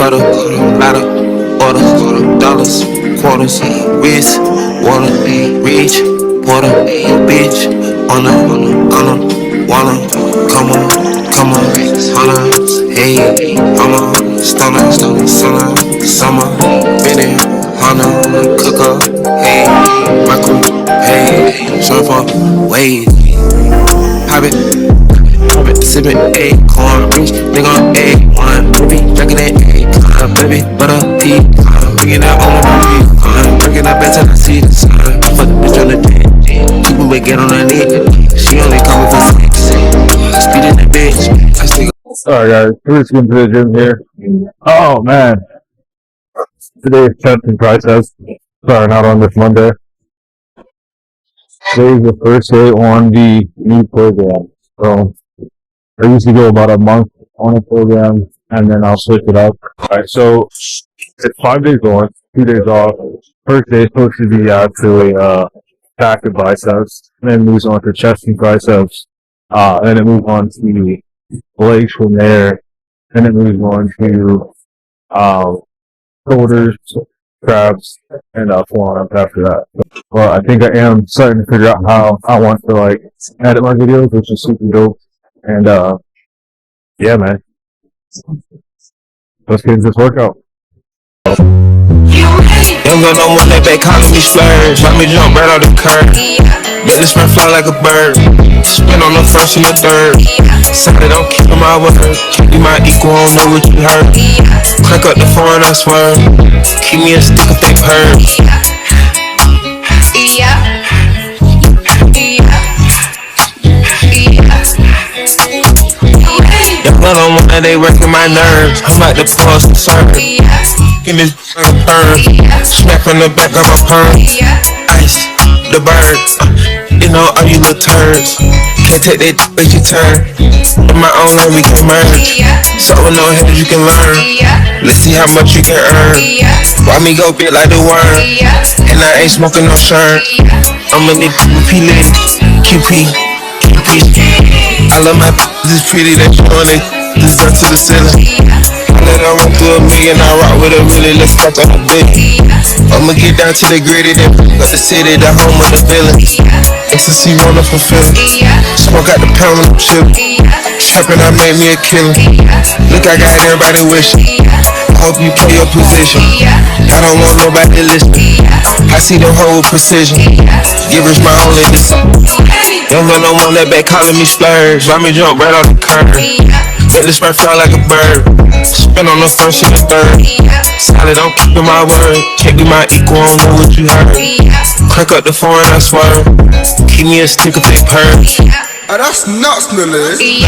cutter, ladder, order, dollars, quarters, wrist, water, reach, water, bitch, on wanna, come on, hunter, hey, I'm a stunner, summer, minute, hunter, cooker, hey, my crew, hey, surfer, wave, pop it, sippin' acorn, rich, nigga on A1, movie, drinking that baby, butter, tea, bringing that on my breaking that bed till I see the sun, fuck the bitch on the day. People may get on her knee. She only coming for sex. Speeding the bitch. I still. Alright guys, we're just going to the gym here. Oh man. Today is chest and triceps. Sorry, not on this Monday. Today is the first day on the new program. So I usually go about a month on a program and then I'll switch it up. Alright, so it's 5 days on, 2 days off. First day is supposed to be actually back and biceps, and then moves on to chest and triceps, then it moves on to legs from there, then it moves on to shoulders, traps, and forearms after that. Well, I think I am starting to figure out how I want to like edit my videos, which is super dope. And yeah, man, let's get into this workout. Young girl don't want that back calling me splurge. Let me jump right out the curb. Make the spring fly like a bird. Spin on the first and the third. Said I'm keeping my word. Can't be my equal, I don't know what you heard. Crack up the phone, I swear. Keep me a stick if they purr. Young girl don't want that, they working my nerves. I'm like the pulse and serve. In this perm, smack on the back of my perm. Ice, the bird, you know all you little turds. Can't take that but you turn. In my own lane we can merge. So with no head you can learn. Let's see how much you can earn. Why me go big like the worm? And I ain't smoking no shirt. I'm in the QP leg, QP. I love my this pretty, they showing it. This up to the ceiling. Let her run through a million, I rock with her really, let's fuck on the big. I'ma get down to the gritty, then got the city, the home of the villains. Ecstasy roll up for Philly. Smoke out the pound of chip. Trapping, I made me a killer. Look, I got everybody wishing. I hope you play your position. I don't want nobody listening. I see them whole precision. Givers my only listen. Young girl don't want that back calling me splurge. Let me jump right off the curb. Make the spread fly like a bird. Spin on the first and the third. Solid, I'm keeping my word. Can't be my equal, I don't know what you heard. Crack up the phone, I swear. Keep me a stick if they purge. Oh, that's nuts, Nilly.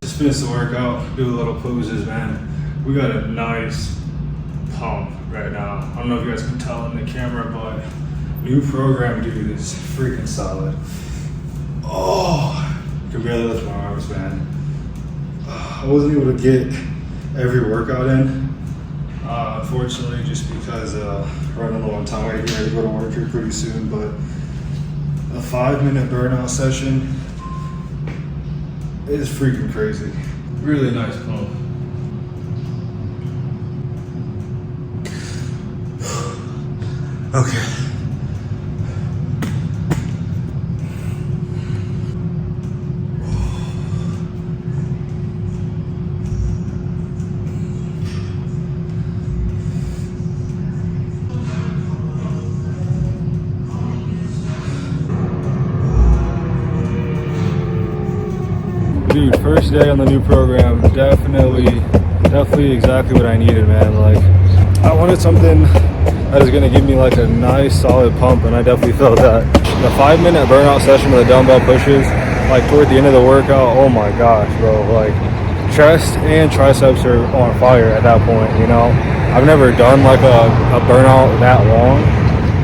Just finished the workout, do a little poses, man. We got a nice pump right now. I don't know if you guys can tell in the camera, but new program, dude, is freaking solid. Oh, I can barely lift my arms, man. I wasn't able to get every workout in, unfortunately, just because running low on time. I get ready to go to work here pretty soon, but a 5-minute burnout session is freaking crazy. Really nice pump. Okay. Dude, first day on the new program, definitely exactly what I needed, man. Like, I wanted something that is gonna give me like a nice solid pump, and I definitely felt that. The 5-minute burnout session with the dumbbell pushes, like toward the end of the workout, oh my gosh, bro, like chest and triceps are on fire at that point, you know? I've never done like a burnout that long,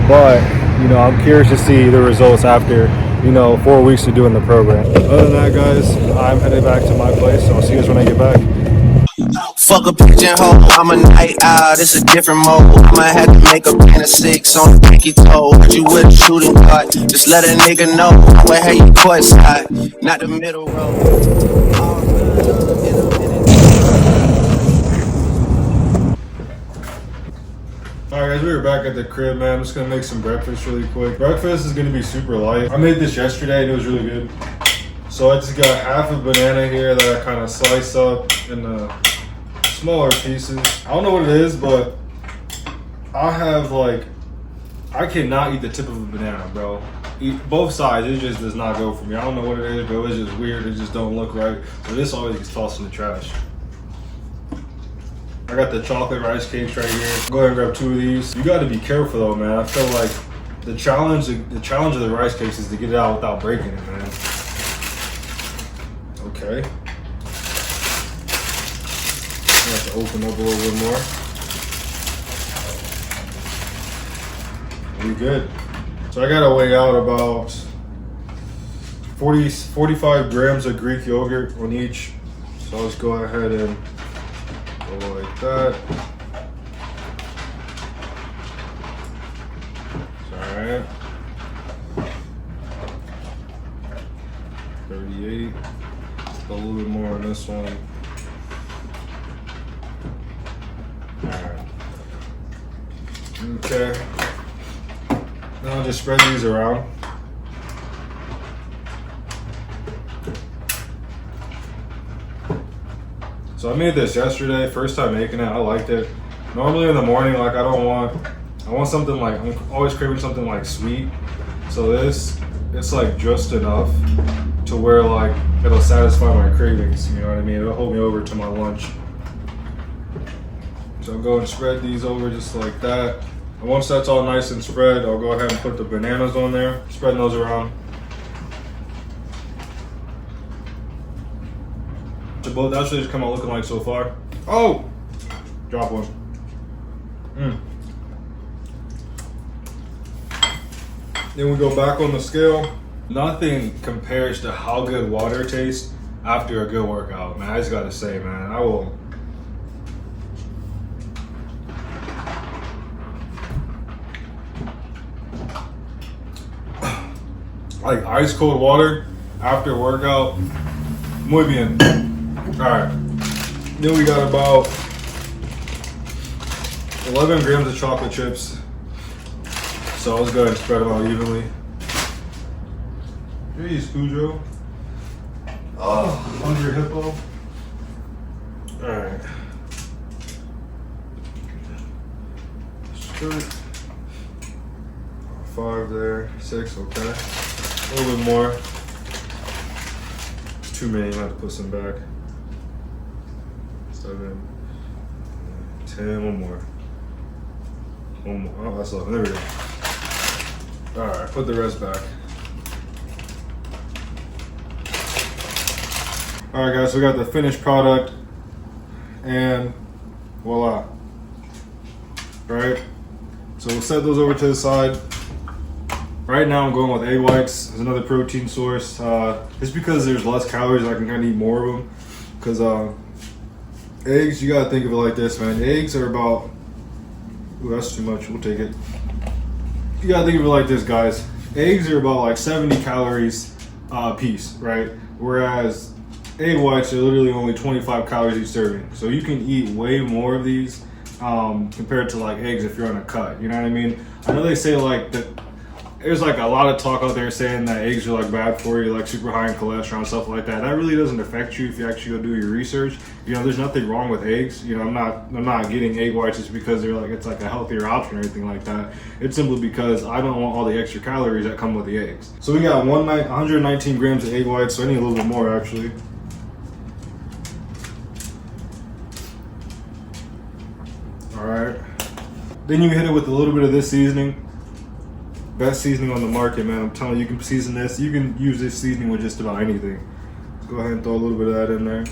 but you know, I'm curious to see the results after, you know, 4 weeks of doing the program. Other than that, guys, I'm headed back to my place, so I'll see you guys when I get back. Fuck a pigeonhole, I'm a night owl, it's a different mode. I'ma have to make a plan of 6 on the pinky toe. Hurt you with a shooting guard, just let a nigga know. Where have you court side, not the middle road. Alright guys, we are back at the crib, man. I'm just gonna make some breakfast really quick. Breakfast is gonna be super light. I made this yesterday and it was really good. So I just got half a banana here that I kind of sliced up in smaller pieces. I don't know what it is, but I cannot eat the tip of a banana, bro. Eat both sides, it just does not go for me. I don't know what it is, but it's just weird. It just don't look right. So this always gets tossed in the trash. I got the chocolate rice cakes right here. Go ahead and grab 2 of these. You got to be careful though, man. I feel like the challenge of the rice cakes is to get it out without breaking it, man. Okay. I have to open up a little bit more. We good. So I gotta weigh out about 45 grams of Greek yogurt on each. So I'll just go ahead and go like that. Alright. 38. A little bit more on this one. Alright. Okay. Now I'll just spread these around. So I made this yesterday, first time making it, I liked it. Normally in the morning, like I want something like, I'm always craving something like sweet. So this, it's like just enough to where like it'll satisfy my cravings, you know what I mean? It'll hold me over to my lunch. So I'll go and spread these over just like that. And once that's all nice and spread, I'll go ahead and put the bananas on there, spreading those around. Both that's what it's come out looking like so far. Oh! Drop one. Then we go back on the scale. Nothing compares to how good water tastes after a good workout, man. I just gotta say, man, I will. Like ice cold water after workout, muy bien. Alright, then we got about 11 grams of chocolate chips. So let's go ahead and spread them out evenly. Jeez, Cujo. Oh, hungry hippo. Alright. Skirt. 5 there, 6, okay. A little bit more. It's too many, I have to put some back. 7, 10, one more. Oh, that's 11. There we go. Alright, put the rest back. Alright guys, so we got the finished product and voila. Right? So we'll set those over to the side. Right now I'm going with egg whites as another protein source. It's because there's less calories, I can kind of eat more of them. Because eggs, you gotta think of it like this, man. Eggs are about, ooh, that's too much, we'll take it. You gotta think of it like this, guys. Eggs are about like 70 calories a piece, right? Whereas egg whites are literally only 25 calories each serving. So you can eat way more of these compared to like eggs if you're on a cut, you know what I mean? I know they say like that. There's like a lot of talk out there saying that eggs are like bad for you, like super high in cholesterol and stuff like that. That really doesn't affect you if you actually go do your research. You know, there's nothing wrong with eggs. You know, I'm not getting egg whites just because they're like, it's like a healthier option or anything like that. It's simply because I don't want all the extra calories that come with the eggs. So we got 119 grams of egg whites, so I need a little bit more actually. All right. Then you hit it with a little bit of this seasoning. Best seasoning on the market, man. I'm telling you, you can season this. You can use this seasoning with just about anything. Let's go ahead and throw a little bit of that in there.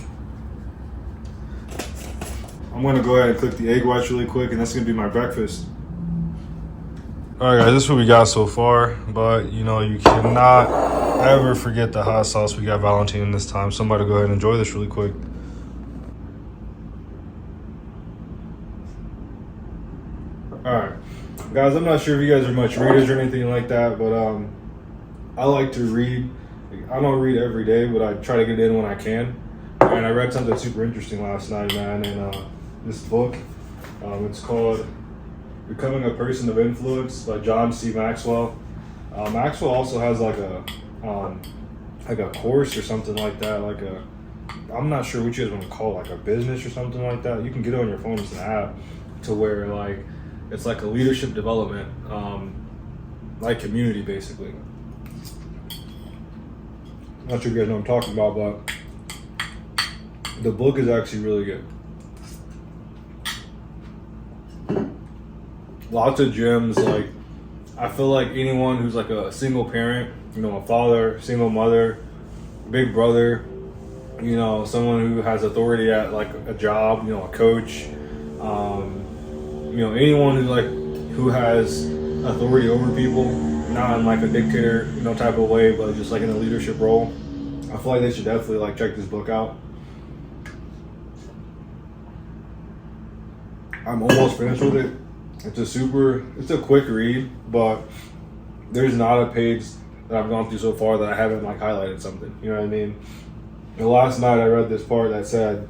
I'm gonna go ahead and cook the egg whites really quick, and that's gonna be my breakfast. All right, guys, this is what we got so far. But you know, you cannot ever forget the hot sauce. We got Valentine this time. Somebody go ahead and enjoy this really quick. Guys, I'm not sure if you guys are much readers or anything like that, but I like to read. I don't read every day, but I try to get in when I can. And I read something super interesting last night, man, in this book. It's called Becoming a Person of Influence by John C. Maxwell. Maxwell also has like a course or something like that, I'm not sure what you guys want to call it, like a business or something like that. You can get it on your phone as an app to where like it's like a leadership development, like community basically. Not sure if you guys know what I'm talking about, but the book is actually really good. Lots of gems. Like, I feel like anyone who's like a single parent, a father, single mother, big brother, someone who has authority at like a job, a coach, anyone who has authority over people, not in like a dictator, type of way, but just like in a leadership role. I feel like they should definitely like check this book out. I'm almost finished with it. It's a quick read, but there's not a page that I've gone through so far that I haven't like highlighted something. You know what I mean? And last night I read this part that said,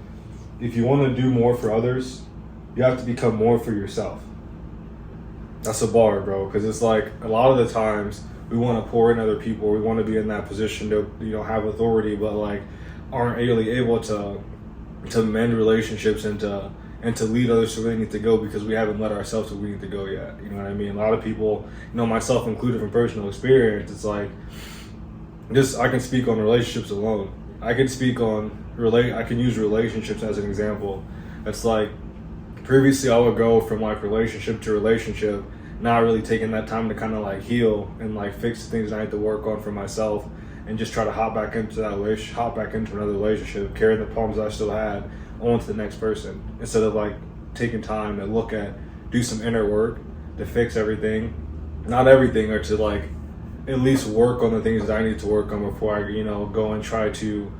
if you want to do more for others, you have to become more for yourself. That's a bar, bro, because it's like a lot of the times we want to pour in other people. We want to be in that position to, have authority, but like aren't really able to mend relationships and to lead others to where they need to go because we haven't led ourselves to where we need to go yet. You know what I mean? A lot of people, myself included from personal experience, it's like, I can speak on relationships alone. I can use relationships as an example. It's like, previously I would go from like relationship to relationship, not really taking that time to kind of like heal and like fix the things I had to work on for myself and just try to hop back into another relationship, carrying the problems I still had on to the next person, instead of like taking time to do some inner work to fix everything, not everything, or to like at least work on the things that I need to work on before I, go and try to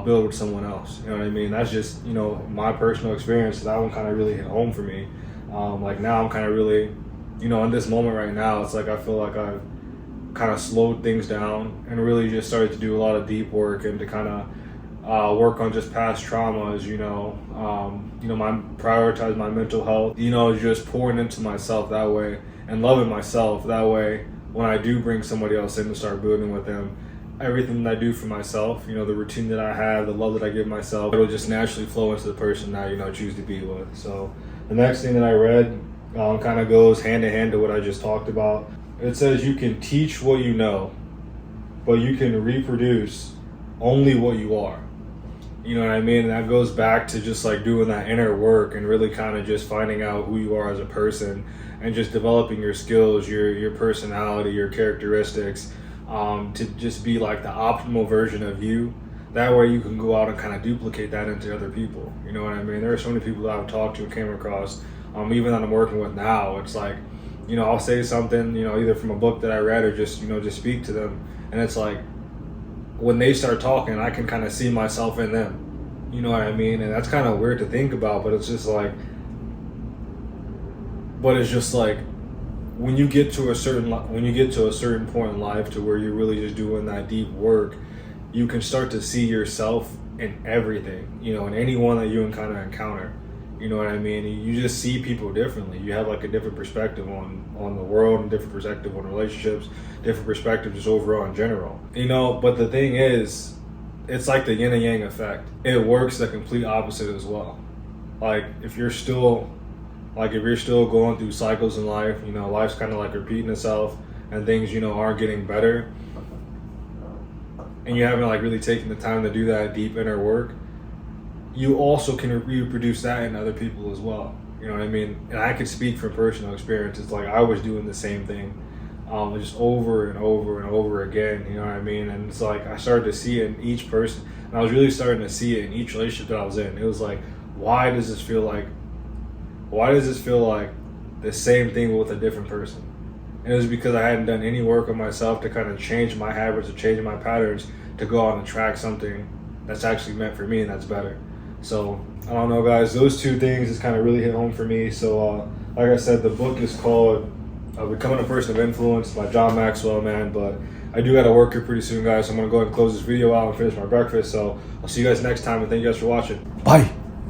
build with someone else. You know what I mean? That's just, my personal experience. That one kind of really hit home for me. Like now I'm kind of really, in this moment right now, it's like I feel like I've kind of slowed things down and really just started to do a lot of deep work and to kind of work on just past traumas, prioritize my mental health, just pouring into myself that way and loving myself that way. When I do bring somebody else in to start building with them, everything that I do for myself, the routine that I have, the love that I give myself, it'll just naturally flow into the person that I, choose to be with. So the next thing that I read kind of goes hand in hand to what I just talked about. It says you can teach what you know, but you can reproduce only what you are. You know what I mean? And that goes back to just like doing that inner work and really kind of just finding out who you are as a person and just developing your skills, your personality, your characteristics, to just be like the optimal version of you. That way you can go out and kind of duplicate that into other people. You know what I mean? There are so many people that I've talked to and came across, even that I'm working with now. It's like, I'll say something, either from a book that I read or just, just speak to them. And it's like, when they start talking, I can kind of see myself in them. You know what I mean? And that's kind of weird to think about, but it's just like, when you get to a certain point in life to where you're really just doing that deep work, you can start to see yourself in everything, in anyone that you kind of encounter. You know what I mean? You just see people differently. You have like a different perspective on the world, and different perspective on relationships, different perspective just overall in general. But the thing is, it's like the yin and yang effect. It works the complete opposite as well. Like if you're still going through cycles in life, life's kind of like repeating itself and things, aren't getting better, and you haven't like really taken the time to do that deep inner work, you also can reproduce that in other people as well. You know what I mean? And I can speak from personal experience. It's like I was doing the same thing just over and over and over again. You know what I mean? And it's like I started to see it in each person, and I was really starting to see it in each relationship that I was in. It was like, why does this feel like the same thing with a different person? And it was because I hadn't done any work on myself to kind of change my habits or change my patterns to go out and attract something that's actually meant for me and that's better. So I don't know, guys, those two things just kind of really hit home for me. So Like I said, the book is called Becoming a Person of Influence by John Maxwell, man. But I do got to work here pretty soon, guys. So I'm going to go ahead and close this video out and finish my breakfast. So I'll see you guys next time, and thank you guys for watching. Bye.